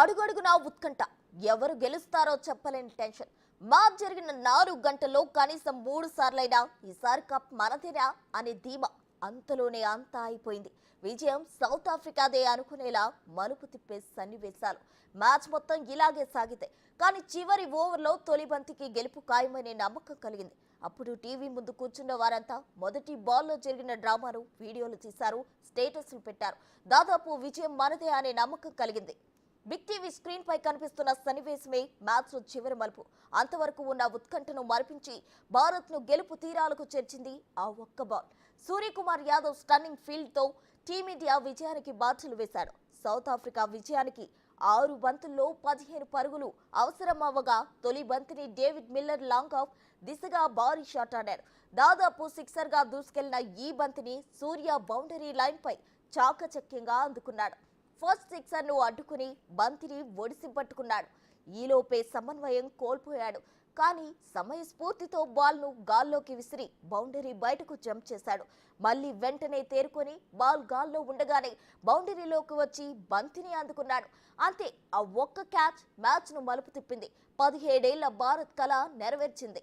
అడుగడుగునా ఉత్కంఠ. ఎవరు గెలుస్తారో చెప్పలేని టెన్షన్. మ్యాచ్ జరిగిన 4 గంటల్లో కనీసం 3 సార్లైనా ఈసారి కప్ మనదేనా అనే ధీమా. అంతలోనే అంతా అయిపోయింది. విజయం సౌత్ ఆఫ్రికాదే అనుకునేలా మలుపు తిప్పే సన్నివేశాలు. మ్యాచ్ మొత్తం ఇలాగే సాగితే కానీ చివరి ఓవర్లో తొలి బంతికి గెలుపు ఖాయమనే నమ్మకం కలిగింది. అప్పుడు టీవీ ముందు కూర్చున్న వారంతా మొదటి బాల్లో జరిగిన డ్రామాను వీడియోలు తీశారు, స్టేటస్లు పెట్టారు. దాదాపు విజయం మనదే అనే నమ్మకం కలిగింది. బిగ్ టీవీ స్క్రీన్ పై కనిపిస్తున్న సన్నివేశమే మ్యాచ్ చివరి మలుపు. అంతవరకు ఉన్న ఉత్కంఠను మరిపించి భారత్ ను గెలుపు తీరాలకు చేర్చింది ఆ ఒక్క ball. Suryakumar Yadav stunning field తో టీమిండియా విజయానికి బాటలు వేశాడు. సౌత్ ఆఫ్రికా విజయానికి 6 బంతుల్లో 15 పరుగులు అవసరమవ్వగా తొలి బంతిని డేవిడ్ మిల్లర్ లాంగ్ ఆఫ్ దిశగా భారీ షాట్ ఆడారు. దాదాపు సిక్సర్ గా దూసుకెళ్లిన ఈ బంతిని సూర్య బౌండరీ లైన్ పై చాకచక్యంగా అందుకున్నాడు. ఫస్ట్ సిక్సర్ ను అడ్డుకుని బంతిని ఒడిసి పట్టుకున్నాడు. ఈలోపే సమన్వయం కోల్పోయాడు. కానీ సమయస్ఫూర్తితో బాల్ ను గాల్లోకి విసిరి బౌండరీ బయటకు జంప్ చేశాడు. మళ్లీ వెంటనే తేరుకొని బాల్ గాల్లో ఉండగానే బౌండరీలోకి వచ్చి బంతిని అందుకున్నాడు. అంతే, ఆ ఒక్క క్యాచ్ మ్యాచ్ ను మలుపు తిప్పింది. 17 ఏళ్ల భారత్ కల నెరవేర్చింది.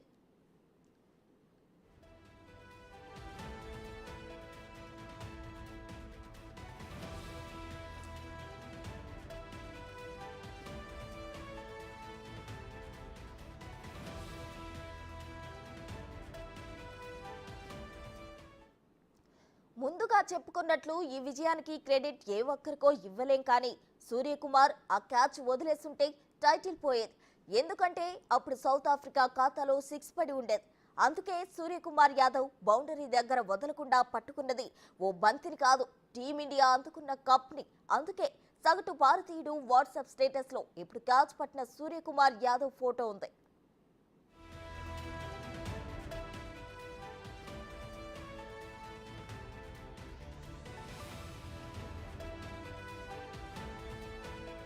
ముందుగా చెప్పుకున్నట్లు ఈ విజయానికి క్రెడిట్ ఏ ఒక్కరికో ఇవ్వలేం. కానీ సూర్యకుమార్ ఆ క్యాచ్ వదిలేస్తుంటే టైటిల్ పోయేది. ఎందుకంటే అప్పుడు సౌత్ ఆఫ్రికా ఖాతాలో 6 పడి ఉండేది. అందుకే సూర్యకుమార్ యాదవ్ బౌండరీ దగ్గర వదలకుండా పట్టుకున్నది ఓ బంతిని కాదు, టీమిండియా అందుకున్న కప్ ని. అందుకే సగటు భారతీయుడు వాట్సాప్ స్టేటస్ లో ఇప్పుడు క్యాచ్ పట్టిన సూర్యకుమార్ యాదవ్ ఫోటో ఉంది.